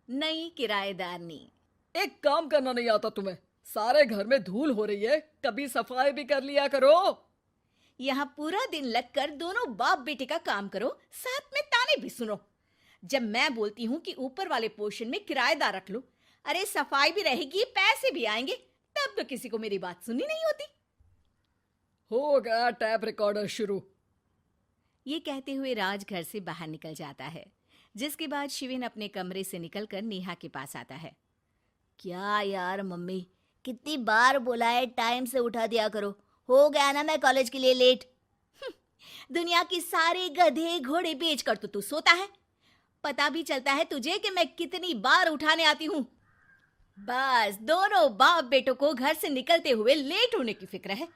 नई किराएदारनी। एक काम करना नहीं आता तुम्हें? सारे घर में धूल हो रही है, कभी सफाई भी कर लिया करो। यहाँ पूरा दिन लगकर दोनों बाप बेटे का काम करो, साथ में ताने भी सुनो। जब मैं बोलती हूँ कि ऊपर वाले पोर्शन में किराएदार रख लो, अरे सफाई भी रहेगी, पैसे भी आएंगे, तब तो किसी को मेरी बात सुननी नहीं होती। हो गया टैप रिकॉर्डर शुरू। ये कहते हुए राज घर से बाहर निकल जाता है, जिसके बाद शिविन अपने कमरे से निकलकर नेहा के पास आता है। क्या यार मम्मी, कितनी बार बोला है टाइम से उठा दिया करो। हो गया ना मैं कॉलेज के लिए लेट। दुनिया की सारे गधे घोड़े बेचकर तो तू सोता है। पता भी चलता है तुझे कि मैं कितनी बार उठाने आती हूँ। बस दोनों बाप बेटों को घर से निकलते हुए लेट होने की फिक्र है,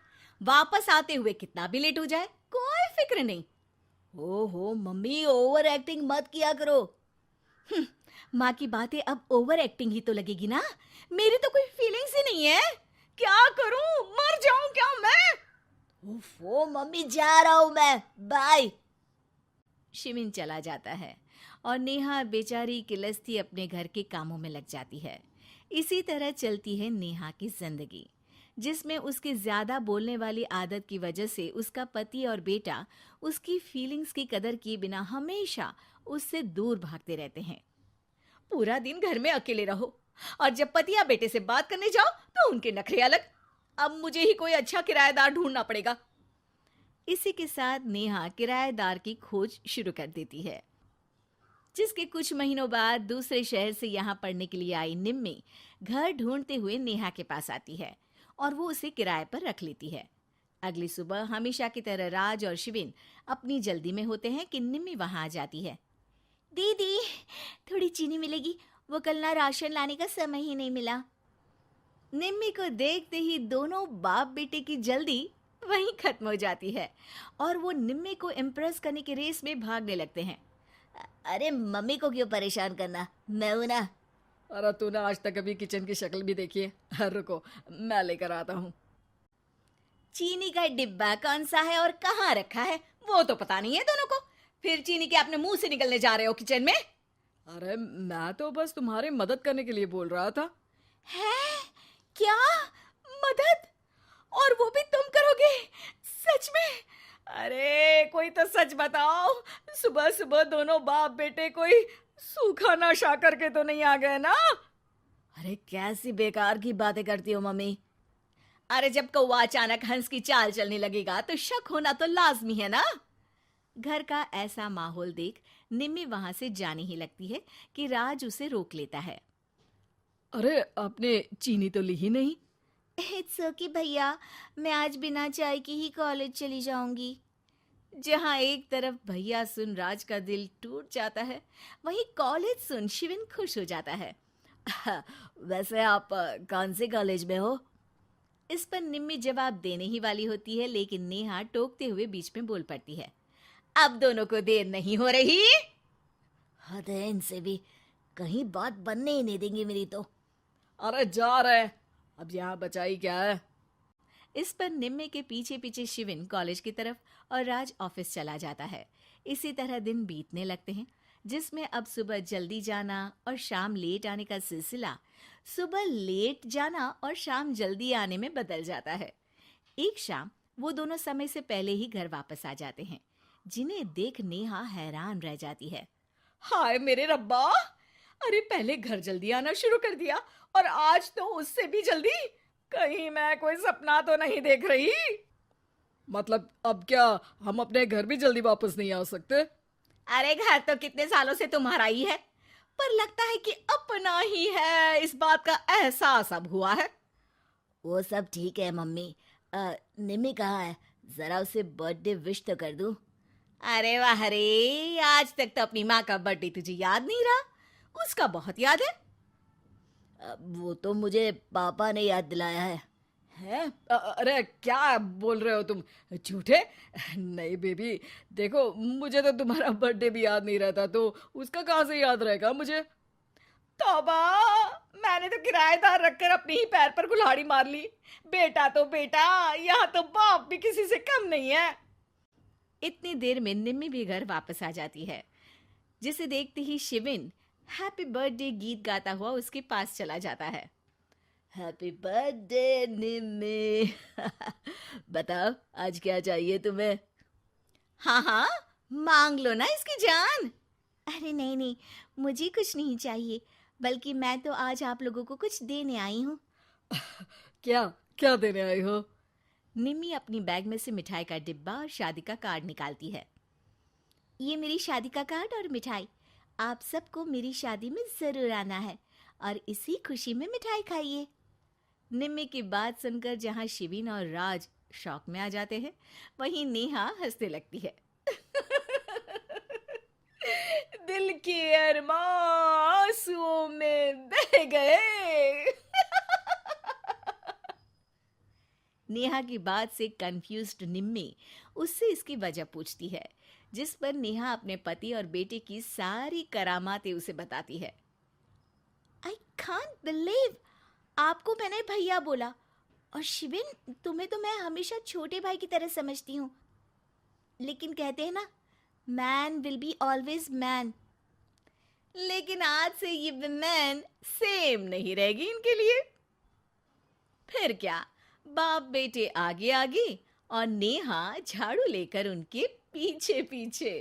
वापस आते हुए कितना भी लेट हो जाए कोई फिक्र नहीं। ओहो मम्मी, ओवर एक्टिंग मत किया करो। माँ की बातें अब ओवर एक्टिंग ही तो लगेगी ना। मेरी तो कोई फीलिंग्स ही नहीं है। क्या करूं, मर जाऊं क्या मैं? ओफो मम्मी, जा रहा हूं मैं, बाय। शिविन चला जाता है और नेहा बेचारी किलस्ती अपने घर के कामों में लग जाती है। इसी तरह चलती है नेहा की जिंदगी, जिसमें उसके ज्यादा बोलने वाली आदत की वजह से उसका पति और बेटा उसकी फीलिंग्स की कदर किए बिना हमेशा उससे दूर भागते रहते हैं। पूरा दिन घर में अकेले रहो और जब पति या बेटे से बात करने जाओ तो उनके नखरे अलग। अब मुझे ही कोई अच्छा किराएदार ढूंढना पड़ेगा। इसी के साथ नेहा किराएदार की खोज शुरू कर देती है, जिसके कुछ महीनों बाद दूसरे शहर से यहाँ पढ़ने के लिए आई निम्मी घर ढूंढते हुए नेहा के पास आती है और वो उसे किराए पर रख लेती है। अगली सुबह हमेशा की तरह राज और शिविन अपनी जल्दी में होते हैं कि निम्मी वहां आ जाती है। दीदी, थोड़ी चीनी मिलेगी? वो कल ना राशन लाने का समय ही नहीं मिला। निम्मी को देखते ही दोनों बाप बेटे की जल्दी वहीं खत्म हो जाती है और वो निम्मी को इम्प्रेस करने की रेस में भागने लगते हैं। अरे मम्मी को क्यों परेशान करना, मैं हूं ना। अरे तूने आज तक कभी किचन की शक्ल भी देखी है? रुको, मैं लेकर आता हूँ। चीनी का डिब्बा कौन सा है और कहाँ रखा है वो तो पता नहीं है दोनों को। फिर चीनी के अपने मुंह से निकलने जा रहे हो किचन में? अरे मैं तो बस तुम्हारी मदद करने के लिए बोल रहा था। है क्या? मदद? और वो भी तुम करोगे? सच में? अरे कोई तो सच बताओ, सुबह सुबह दोनों बाप बेटे कोई सूखा नशा करके तो नहीं आ गए ना? अरे कैसी बेकार की बातें करती हो मम्मी। अरे जब कौवा अचानक हंस की चाल चलने लगेगा तो शक होना तो लाजमी है ना। घर का ऐसा माहौल देख निम्मी वहां से जाने ही लगती है कि राज उसे रोक लेता है। अरे आपने चीनी तो ली ही नहीं? इट्स ओके भैया, मैं आज बिना चाय की ही कॉलेज चली जाऊंगी। जहां एक तरफ भैया सुन राज का दिल टूट जाता है, वहीं कॉलेज सुन शिविन खुश हो जाता है। वैसे आप कौन से कॉलेज में हो? इस पर निम्मी जवाब देने ही वाली होती है, लेकिन नेहा टोकते हुए बीच में बोल पड़ती है। अब दोनों को देर नहीं हो रही। हद है इनसे भी, कहीं बात बनने ही नहीं देंगी मेरी तो। अरे जा रहे हैं, अब यहाँ बचाई क्या है? इस पर निम्मे के पीछे पीछे शिविन कॉलेज की तरफ और राज ऑफिस चला जाता है। इसी तरह दिन बीतने लगते हैं, जिसमें अब सुबह जल्दी जाना और शाम लेट आने का सिलसिला सुबह लेट जाना और शाम जल्दी आने में बदल जाता है। एक शाम वो दोनों समय से पहले ही घर वापस आ जाते हैं, जिन्हें देख नेहा हैरान रह जाती है। हाय मेरे रब्बा, अरे पहले घर जल्दी आना शुरू कर दिया और आज तो उससे भी जल्दी। कहीं मैं कोई सपना तो नहीं देख रही? मतलब अब क्या हम अपने घर भी जल्दी वापस नहीं आ सकते? अरे घर तो कितने सालों से तुम्हारा ही है, पर लगता है कि अपना ही है, इस बात का एहसास अब हुआ है। वो सब ठीक है मम्मी। निम्मी कहाँ है? जरा उसे बर्थडे विश तो कर दूं। अरे वाह रे, आज तक तो अपनी माँ का बर्थडे तुझे याद नहीं रहा? उसका बहुत याद है। वो तो मुझे पापा ने याद दिलाया है। हैं? अरे क्या बोल रहे हो तुम झूठे? नहीं बेबी, देखो मुझे तो तुम्हारा बर्थडे भी याद नहीं रहता, तो उसका कहाँ से याद रहेगा मुझे? तौबा, मैंने तो किराएदार रखकर अपने ही पैर पर कुल्हाड़ी मार ली। बेटा तो बेटा, यहाँ तो बाप भी किसी से कम नहीं है। इतनी देर में निम्मी भी घर वापस आ जाती है, जिसे देखते ही शिविन हैप्पी बर्थडे गीत गाता हुआ उसके पास चला जाता है। हैप्पी बर्थडे निम्मी। बताओ आज क्या चाहिए तुम्हें? हाँ हाँ, मांग लो ना इसकी जान। अरे नहीं नहीं, मुझे कुछ नहीं चाहिए, बल्कि मैं तो आज आप लोगों को कुछ देने आई हूँ। क्या क्या देने आई हो? निम्मी अपनी बैग में से मिठाई का डिब्बा और शादी का कार्ड निकालती है। ये मेरी शादी का कार्ड और मिठाई। आप सबको मेरी शादी में जरूर आना है और इसी खुशी में मिठाई खाइए। निम्मी की बात सुनकर जहां शिविन और राज शॉक में आ जाते हैं, वहीं नेहा हंसने लगती है। दिल के अरमां आंसुओं में बह गए। नेहा की बात से कंफ्यूज्ड निम्मी उससे इसकी वजह पूछती है, जिस पर नेहा अपने पति और बेटे की सारी करामातें उसे बताती है। आई कांट बिलीव, आपको मैंने भैया बोला, और शिविन तुम्हें तो मैं हमेशा छोटे भाई की तरह समझती हूँ, लेकिन कहते हैं ना, man will be always man. लेकिन आज से ये विमेन सेम नहीं रहेगी इनके लिए। फिर क्या, बाप बेटे आगे आगे और नेहा झाड़ू लेकर उनके पीछे पीछे।